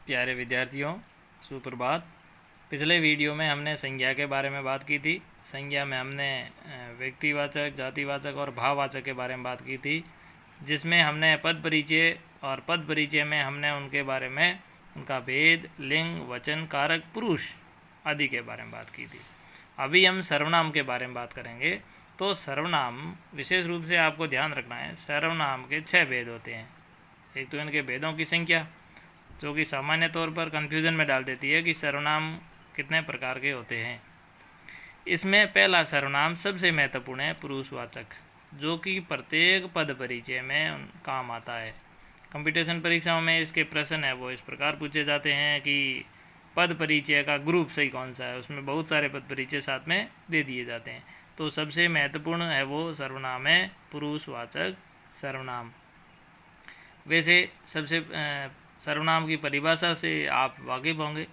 प्यारे विद्यार्थियों, सुप्रभात। पिछले वीडियो में हमने संज्ञा के बारे में बात की थी। संज्ञा में हमने व्यक्तिवाचक, जातिवाचक और भाववाचक के बारे में बात की थी, जिसमें हमने पद परिचय और पद परिचय में हमने उनके बारे में, उनका भेद, लिंग, वचन, कारक, पुरुष आदि के बारे में बात की थी। अभी हम सर्वनाम के बारे में बात करेंगे। तो सर्वनाम विशेष रूप से आपको ध्यान रखना है, सर्वनाम के 6 भेद होते हैं। एक तो इनके भेदों की संख्या, जो कि सामान्य तौर पर कन्फ्यूज़न में डाल देती है कि सर्वनाम कितने प्रकार के होते हैं। इसमें पहला सर्वनाम सबसे महत्वपूर्ण है, पुरुषवाचक, जो कि प्रत्येक पद परिचय में काम आता है। कंपटीशन परीक्षाओं में इसके प्रश्न है वो इस प्रकार पूछे जाते हैं कि पद परिचय का ग्रुप सही कौन सा है। उसमें बहुत सारे पद परिचय साथ में दे दिए जाते हैं। तो सबसे महत्वपूर्ण है वो सर्वनाम है पुरुषवाचक सर्वनाम। वैसे सबसे सर्वनाम की परिभाषा से आप वाकिफ होंगे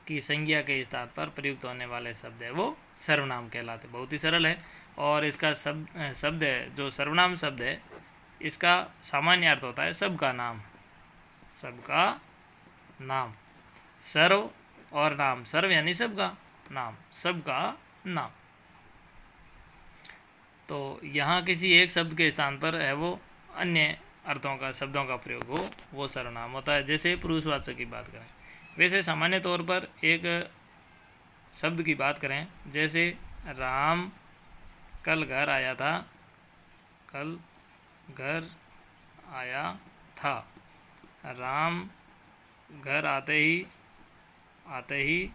कि संज्ञा के स्थान पर प्रयुक्त होने वाले शब्द है वो सर्वनाम कहलाते। बहुत ही सरल है। और इसका शब्द है, जो सर्वनाम शब्द है, इसका सामान्य अर्थ होता है सबका नाम। सबका नाम, सर्व और नाम। सर्व यानी सबका, नाम सबका नाम। तो यहाँ किसी एक शब्द के स्थान पर है वो अन्य अर्थों का, शब्दों का प्रयोग हो, वो सर्वनाम होता है। जैसे पुरुषवाचक की बात करें, वैसे सामान्य तौर पर एक शब्द की बात करें, जैसे राम कल घर आया था। कल घर आया था। राम घर आते ही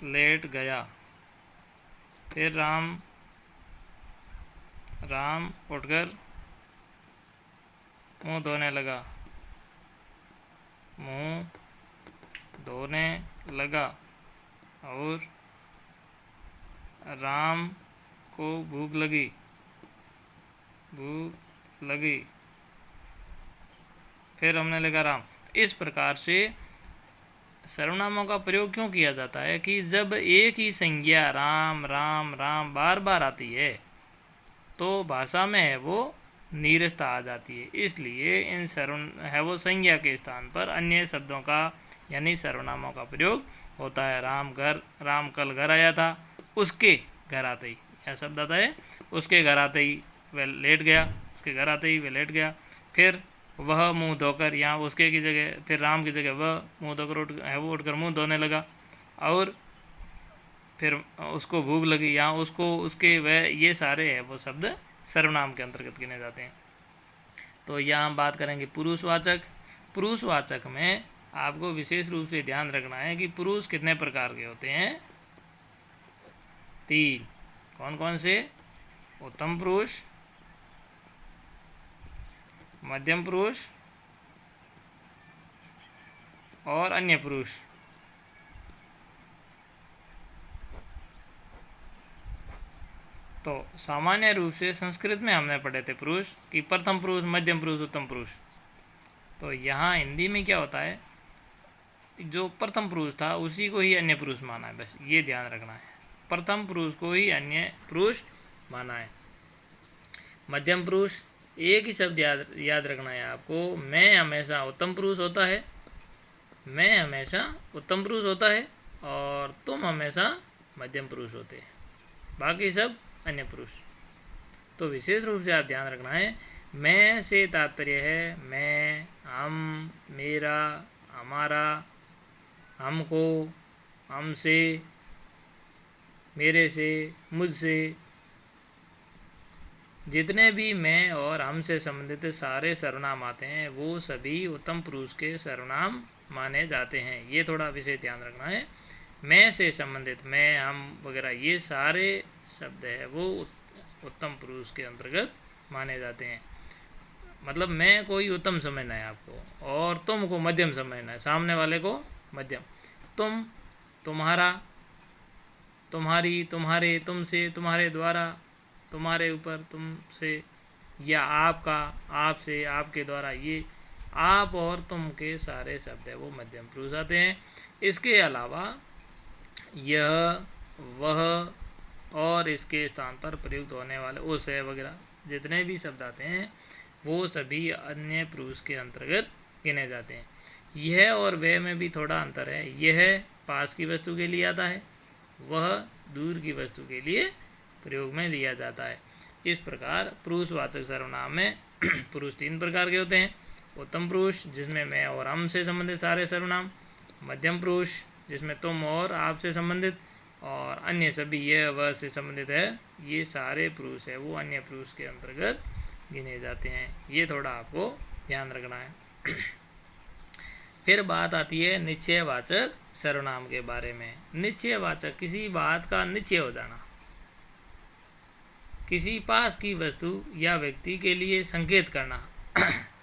लेट गया। फिर राम उठकर मुंह धोने लगा। मुंह धोने लगा। और राम को भूख लगी। फिर हमने लिखा राम। इस प्रकार से सर्वनामों का प्रयोग क्यों किया जाता है कि जब एक ही संज्ञा राम राम राम बार बार आती है तो भाषा में है वो नीरसता आ जाती है। इसलिए इन है वो संज्ञा के स्थान पर अन्य शब्दों का यानी सर्वनामों का प्रयोग होता है। राम कल घर आया था। उसके घर आते ही यह शब्द आता है। उसके घर आते ही वह लेट गया। उसके घर आते ही वह लेट गया। फिर वह मुंह धोकर, यहाँ उसके की जगह फिर राम की जगह वह मुंह धोकर उठकर मुंह धोने लगा। और फिर उसको भूख लगी, यहाँ उसको, उसके, वह, ये सारे है वो शब्द सर्वनाम के अंतर्गत गिने जाते हैं। तो यहाँ हम बात करेंगे पुरुषवाचक। पुरुषवाचक में आपको विशेष रूप से ध्यान रखना है कि पुरुष कितने प्रकार के होते हैं? 3। कौन कौन से? उत्तम पुरुष, मध्यम पुरुष और अन्य पुरुष। तो सामान्य रूप से संस्कृत में हमने पढ़े थे पुरुष कि प्रथम पुरुष, मध्यम पुरुष, उत्तम पुरुष। तो यहाँ हिंदी में क्या होता है, जो प्रथम पुरुष था उसी को ही अन्य पुरुष माना है। बस ये ध्यान रखना है, प्रथम पुरुष को ही अन्य पुरुष माना है। मध्यम पुरुष, एक ही शब्द याद रखना है आपको। मैं हमेशा उत्तम पुरुष होता है। मैं हमेशा उत्तम पुरुष होता है और तुम हमेशा मध्यम पुरुष होते हैं। बाकी सब अन्य पुरुष। तो विशेष रूप से आप ध्यान रखना है, मैं से तात्पर्य है मैं, हम, मेरा, हमारा, हमको, हमसे, मेरे से, मुझसे। जितने भी मैं और हमसे संबंधित सारे सर्वनाम आते हैं वो सभी उत्तम पुरुष के सर्वनाम माने जाते हैं। ये थोड़ा विशेष ध्यान रखना है। मैं से संबंधित मैं, हम वगैरह ये सारे शब्द है वो उत्तम पुरुष के अंतर्गत माने जाते हैं। मतलब मैं कोई उत्तम समझना है आपको और तुम को मध्यम समझना है, सामने वाले को मध्यम। तुम, तुम्हारा, तुम्हारी, तुम्हारे, तुमसे, तुम्हारे द्वारा, तुम्हारे ऊपर, तुमसे, या आपका, आपसे, आपके द्वारा। ये आप और तुम के सारे शब्द है वो मध्यम पुरुष आते हैं। इसके अलावा यह, वह और इसके स्थान पर प्रयुक्त होने वाले उस है वगैरह जितने भी शब्द आते हैं वो सभी अन्य पुरुष के अंतर्गत गिने जाते हैं। यह और वह में भी थोड़ा अंतर है। यह पास की वस्तु के लिए आता है, वह दूर की वस्तु के लिए प्रयोग में लिया जाता है। इस प्रकार पुरुषवाचक सर्वनाम में पुरुष 3 प्रकार के होते हैं। उत्तम पुरुष जिसमें मैं और हम से संबंधित सारे सर्वनाम, मध्यम पुरुष जिसमें तुम और आप से संबंधित, और अन्य सभी यह वह से संबंधित है। ये सारे पुरुष है वो अन्य पुरुष के अंतर्गत गिने जाते हैं। ये थोड़ा आपको ध्यान रखना है। फिर बात आती है निश्चयवाचक सर्वनाम के बारे में। निश्चयवाचक किसी बात का निश्चय हो जाना, किसी पास की वस्तु या व्यक्ति के लिए संकेत करना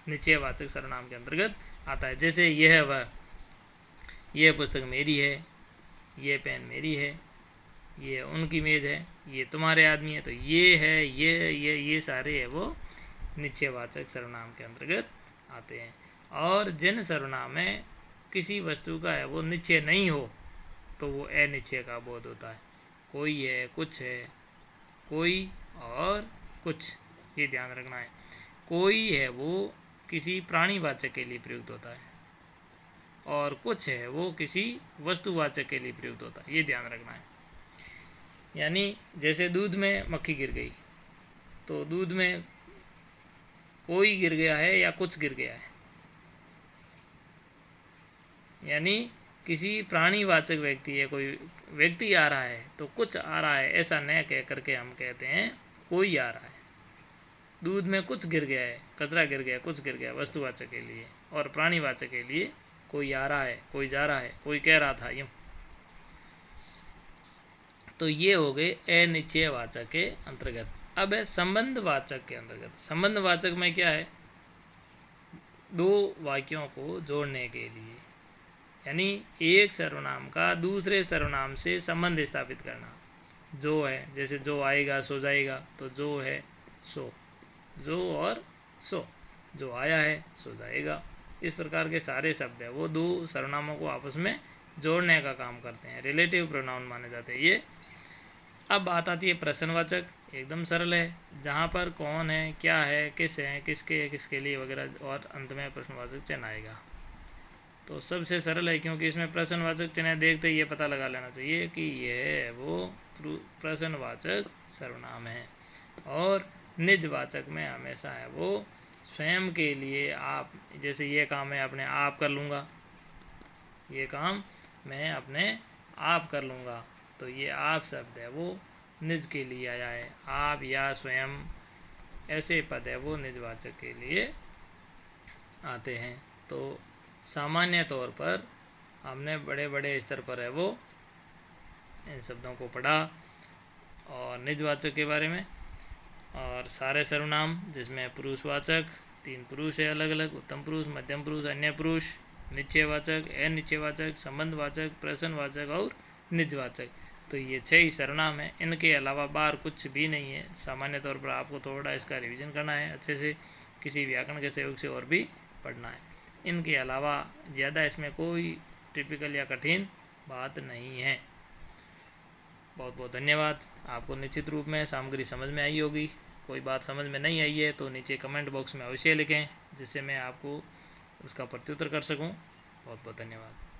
निश्चयवाचक सर्वनाम के अंतर्गत आता है। जैसे यह वह, यह पुस्तक मेरी है, ये पेन मेरी है, ये उनकी मेज है, ये तुम्हारे आदमी है। तो ये है, ये सारे है वो निश्चयवाचक सर्वनाम के अंतर्गत आते हैं। और जिन सर्वनाम में किसी वस्तु का है वो निश्चय नहीं हो तो वो अनिश्चय का बोध होता है। कोई है, कुछ है, कोई और कुछ, ये ध्यान रखना है। कोई है वो किसी प्राणीवाचक के लिए प्रयुक्त होता है और कुछ है वो किसी वस्तुवाचक के लिए प्रयुक्त होता है, ये ध्यान रखना है। यानी जैसे दूध में मक्खी गिर गई, तो दूध में कोई गिर गया है या कुछ गिर गया है। यानी किसी प्राणीवाचक व्यक्ति है, कोई व्यक्ति आ रहा है तो कुछ आ रहा है, ऐसा न कह करके हम कहते हैं कोई आ रहा है। दूध में कुछ गिर गया है, कचरा गिर गया, कुछ गिर गया, वस्तुवाचक के लिए, और प्राणीवाचक के लिए कोई आ रहा है, कोई जा रहा है, कोई कह रहा था, यूँ। तो ये हो गए अनिश्चयवाचक के अंतर्गत। अब है संबंधवाचक के अंतर्गत। संबंधवाचक में क्या है? दो वाक्यों को जोड़ने के लिए, यानी एक सर्वनाम का दूसरे सर्वनाम से संबंध स्थापित करना। जो है, जैसे जो आएगा सो जाएगा, तो जो है सो, जो और सो, जो आया है सो जाएगा। इस प्रकार के सारे शब्द है वो दो सर्वनामों को आपस में जोड़ने का काम करते हैं, रिलेटिव प्रोनाउन माने जाते हैं ये। अब बात आती है प्रश्नवाचक। एकदम सरल है, जहाँ पर कौन है, क्या है, किस है, किसके लिए वगैरह, और अंत में प्रश्नवाचक चिन्ह आएगा। तो सबसे सरल है, क्योंकि इसमें प्रश्नवाचक चिन्ह देखते ही ये पता लगा लेना चाहिए कि यह वो प्रश्नवाचक सर्वनाम है। और निजवाचक में हमेशा है वो स्वयं के लिए आप, जैसे ये काम मैं अपने आप कर लूँगा, ये काम मैं अपने आप कर लूँगा, तो ये आप शब्द है वो निज के लिए आया है। आप या स्वयं ऐसे पद है वो निजवाचक के लिए आते हैं। तो सामान्य तौर पर हमने बड़े बड़े स्तर पर है वो इन शब्दों को पढ़ा और निजवाचक के बारे में। और सारे सर्वनाम जिसमें पुरुषवाचक 3 पुरुष है अलग अलग, उत्तम पुरुष, मध्यम पुरुष, अन्य पुरुष, निश्चयवाचक, अनिश्चयवाचक, संबंधवाचक, प्रश्नवाचक और निजवाचक, तो ये 6 ही सर्वनाम है। इनके अलावा बाहर कुछ भी नहीं है। सामान्य तौर पर आपको थोड़ा इसका रिवीजन करना है अच्छे से, किसी व्याकरण के सहयोग से और भी पढ़ना है। इनके अलावा ज़्यादा इसमें कोई टिपिकल या कठिन बात नहीं है। बहुत बहुत धन्यवाद। आपको निश्चित रूप में सामग्री समझ में आई होगी। कोई बात समझ में नहीं आई है तो नीचे कमेंट बॉक्स में अवश्य लिखें, जिससे मैं आपको उसका प्रत्युत्तर कर सकूं। बहुत बहुत धन्यवाद।